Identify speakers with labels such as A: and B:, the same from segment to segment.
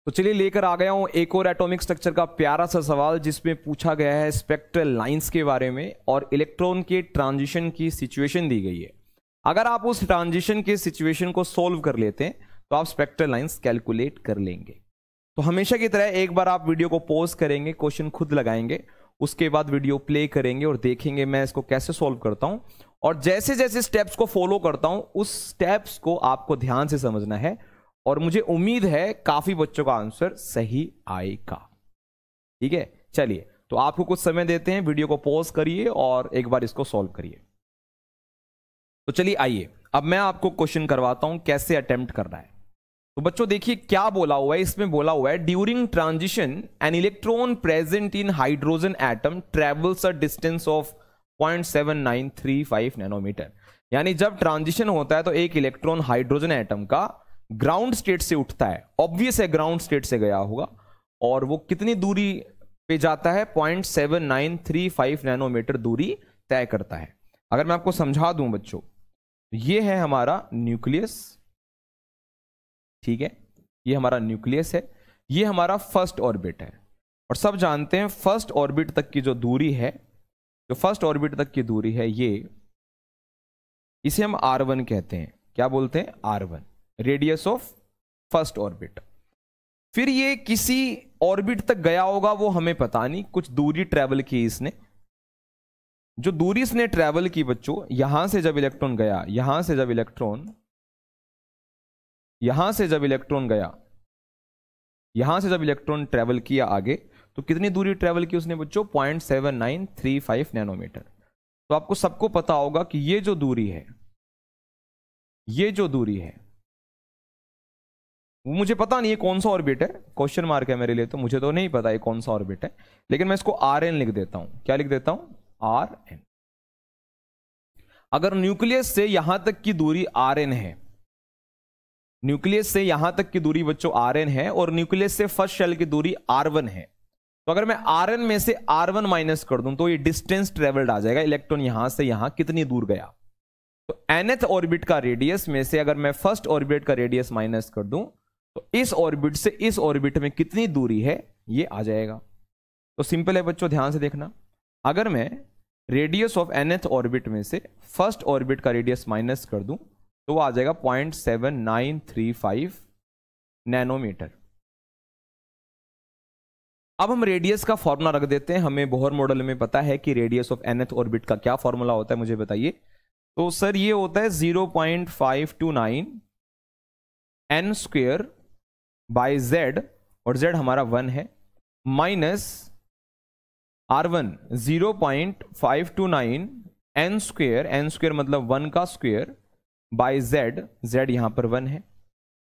A: तो चलिए लेकर आ गया हूं एक और एटॉमिक स्ट्रक्चर का प्यारा सा सवाल जिसमें पूछा गया है स्पेक्ट्रल लाइंस के बारे में और इलेक्ट्रॉन के ट्रांजिशन की सिचुएशन दी गई है। अगर आप उस ट्रांजिशन के सिचुएशन को सोल्व कर लेते हैं तो आप स्पेक्ट्रल लाइंस कैलकुलेट कर लेंगे। तो हमेशा की तरह एक बार आप वीडियो को पॉज करेंगे, क्वेश्चन खुद लगाएंगे, उसके बाद वीडियो प्ले करेंगे और देखेंगे मैं इसको कैसे सोल्व करता हूं। और जैसे जैसे स्टेप्स को फॉलो करता हूं उस स्टेप्स को आपको ध्यान से समझना है और मुझे उम्मीद है काफी बच्चों का आंसर सही आएगा। ठीक है, चलिए तो आपको कुछ समय देते हैं, वीडियो को पॉज करिए और एक बार इसको सॉल्व करिए। तो चलिए आइए अब मैं आपको क्वेश्चन करवाता हूं कैसे अटेम्प्ट करना है। तो बच्चों देखिए क्या बोला हुआ है, इसमें बोला हुआ है during transition an electron present in hydrogen atom travels a distance of 0.7935 nanometre. यानी जब ट्रांजिशन होता है तो एक इलेक्ट्रॉन हाइड्रोजन एटम का ग्राउंड स्टेट से उठता है, ऑब्वियस है ग्राउंड स्टेट से गया होगा, और वो कितनी दूरी पे जाता है 0.7935 नैनोमीटर दूरी तय करता है। अगर मैं आपको समझा दूं बच्चों, ये है हमारा न्यूक्लियस, ठीक है, ये हमारा न्यूक्लियस है, ये हमारा फर्स्ट ऑर्बिट है। और सब जानते हैं फर्स्ट ऑर्बिट तक की जो दूरी है, जो फर्स्ट ऑर्बिट तक की दूरी है, ये इसे हम R1 कहते हैं। क्या बोलते हैं? R1, radius of first orbit. फिर ये किसी ऑर्बिट तक गया होगा, वो हमें पता नहीं, कुछ दूरी ट्रेवल की इसने। जो दूरी इसने ट्रेवल की बच्चों, यहां से जब इलेक्ट्रॉन गया, यहां से जब इलेक्ट्रॉन गया, यहां से जब इलेक्ट्रॉन ट्रेवल किया आगे, तो कितनी दूरी ट्रेवल की उसने बच्चों? 0.7935 नैनोमीटर। तो आपको सबको पता होगा कि ये जो दूरी है, ये जो दूरी है, वो मुझे पता नहीं है कौन सा ऑर्बिट है, क्वेश्चन मार्क है मेरे लिए, तो मुझे तो नहीं पता है कौन सा ऑर्बिट है, लेकिन मैं इसको RN लिख देता हूं। क्या लिख देता हूं? RN। अगर न्यूक्लियस से यहां तक की दूरी RN है, न्यूक्लियस से यहां तक की दूरी बच्चों RN है, और न्यूक्लियस से फर्स्ट शेल की दूरी R1 है, तो अगर मैं RN में से R1 माइनस कर दूं तो ये डिस्टेंस ट्रेवल्ड आ जाएगा, इलेक्ट्रॉन यहां से यहां कितनी दूर गया। तो nth ऑर्बिट का रेडियस में से अगर मैं फर्स्ट ऑर्बिट का रेडियस माइनस कर दूं तो इस ऑर्बिट से इस ऑर्बिट में कितनी दूरी है ये आ जाएगा। तो सिंपल है बच्चों, ध्यान से देखना। अगर मैं रेडियस ऑफ nth ऑर्बिट में से फर्स्ट ऑर्बिट का रेडियस माइनस कर दूं तो वो आ जाएगा 0.7935 नैनोमीटर। अब हम रेडियस का फॉर्मूला रख देते हैं। हमें बोहर मॉडल में पता है कि रेडियस ऑफ nth ऑर्बिट का क्या फॉर्मूला होता है, मुझे बताइए। तो सर ये होता है 0.529 n स्क्वेयर बाय z, और z हमारा 1 है, माइनस R1 0.529 n स्क्वेयर मतलब 1 का स्क्वेयर बाय z, z यहां पर 1 है।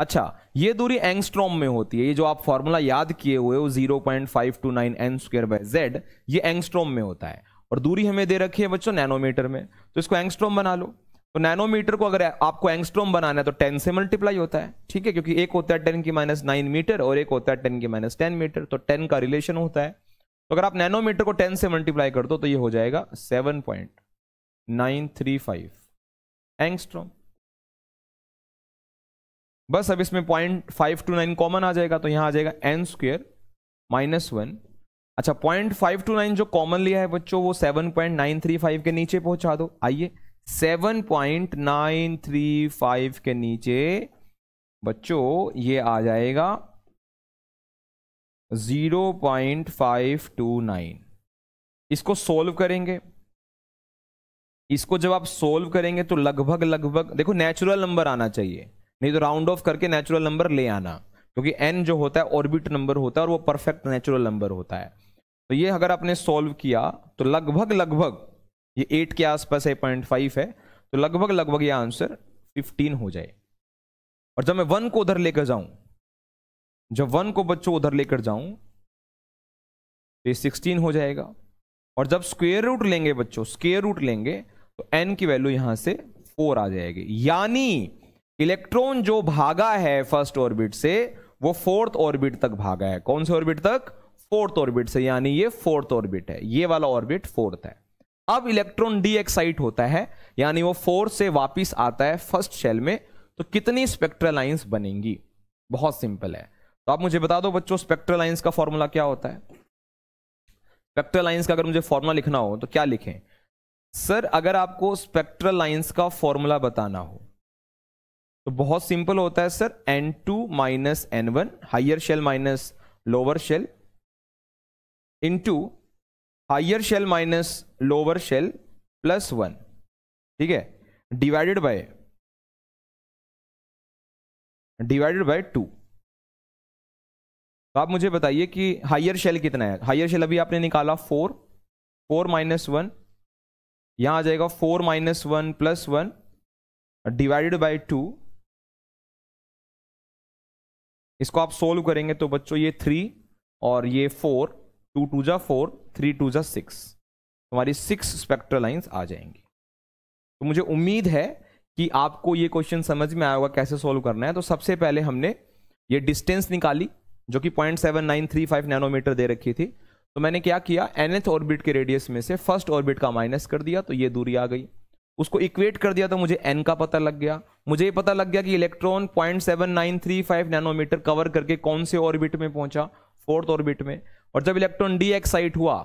A: अच्छा, ये दूरी एंगस्ट्रॉम में होती है, ये जो आप फॉर्मूला याद किए हुए हो 0.529 n स्क्वेयर बाय z, ये एंगस्ट्रॉम में होता है, और दूरी हमें दे रखी है बच्चों नैनोमीटर में, तो इसको एंगस्ट्रॉम बना लो। तो नैनोमीटर को अगर आपको एंगस्ट्रॉम बनाना है तो 10 से मल्टीप्लाई होता है, ठीक है, क्योंकि एक होता है 10⁻⁹ मीटर और एक होता है 10⁻10 मीटर, तो 10 का रिलेशन होता है। तो अगर आप नैनोमीटर को 10 से मल्टीप्लाई कर दो तो ये हो जाएगा 7.935 एंगस्ट्रॉम। बस अब इसमें 0.529 कॉमन आ जाएगा, तो यहां आ जाएगा n स्क्वेयर माइनस 1। अच्छा, 0.529 जो कॉमन लिया है बच्चों वो 7.935 के नीचे पहुंचा दो। आइए 7.935 के नीचे बच्चों ये आ जाएगा 0.529। इसको सोल्व करेंगे, इसको जब आप सोल्व करेंगे तो लगभग देखो नेचुरल नंबर आना चाहिए, नहीं तो राउंड ऑफ करके नेचुरल नंबर ले आना, क्योंकि n जो होता है ऑर्बिट नंबर होता है और वो परफेक्ट नेचुरल नंबर होता है। तो ये अगर आपने सोल्व किया तो लगभग ये 8 के आसपास है, 0.5 है, तो लगभग ये आंसर 15 हो जाए। और जब मैं 1 को उधर लेकर जाऊं, जब 1 को बच्चों उधर लेकर जाऊं तो ये 16 हो जाएगा। और जब स्क्वायर रूट लेंगे बच्चों, स्क्वायर रूट लेंगे तो n की वैल्यू यहां से 4 आ जाएगी। यानी इलेक्ट्रॉन जो भागा है फर्स्ट ऑर्बिट से वो फोर्थ ऑर्बिट तक भागा है। कौन से ऑर्बिट तक? फोर्थ ऑर्बिट से, यानी ये फोर्थ ऑर्बिट है, ये वाला ऑर्बिट फोर्थ है। अब इलेक्ट्रॉन डी एक्साइट होता है, यानी वो फोर्थ से वापिस आता है फर्स्ट शेल में, तो कितनी स्पेक्ट्रल लाइंस बनेंगी? बहुत सिंपल है। तो आप मुझे बता दो बच्चों, स्पेक्ट्रल लाइंस का फॉर्मूला क्या होता है? स्पेक्ट्रल लाइंस का अगर मुझे फॉर्मूला लिखना हो तो क्या लिखें? सर अगर आपको स्पेक्ट्रल लाइंस का फॉर्मूला बताना हो तो बहुत सिंपल होता है sir, N2 minus N1 higher shell minus lower shell into higher shell minus lower shell plus 1, ठीक है, डिवाइडेड बाय 2। तो आप मुझे बताइए कि हाइयर शेल कितना है? हाइयर शेल अभी आपने निकाला 4 माइनस 1, यहां आ जाएगा 4 माइनस 1 प्लस 1 डिवाइडेड बाय 2। इसको आप सोल्व करेंगे तो बच्चों ये 3 और ये 4, 2 2 जा 4, 3 2 जा 6, हमारी 6 स्पेक्ट्रल लाइंस आ जाएंगी। तो मुझे उम्मीद है कि आपको ये क्वेश्चन समझ में आया होगा कैसे सोल्व करना है। तो सबसे पहले हमने ये डिस्टेंस निकाली जो कि 0.7935 नैनोमीटर दे रखी थी। तो मैंने क्या किया, nth ऑर्बिट के रेडियस में से फर्स्ट ऑर्बिट का माइनस कर दिया तो ये दूरी आ गई, उसको इक्वेट कर दिया तो मुझे n का पता लग गया। मुझे ये पता लग गया कि इलेक्ट्रॉन 0.7935 नैनोमीटर कवर करके कौन से ऑर्बिट में पहुंचा, फोर्थ ऑर्बिट में। और जब इलेक्ट्रॉन डी एक्साइट हुआ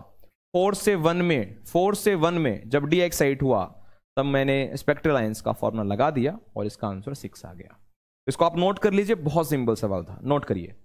A: 4 से 1 में जब डी एक्साइट हुआ तब मैंने स्पेक्ट्रल लाइंस का फॉर्मूला लगा दिया और इसका आंसर 6 आ गया। इसको आप नोट कर लीजिए, बहुत सिंपल सवाल था, नोट करिए।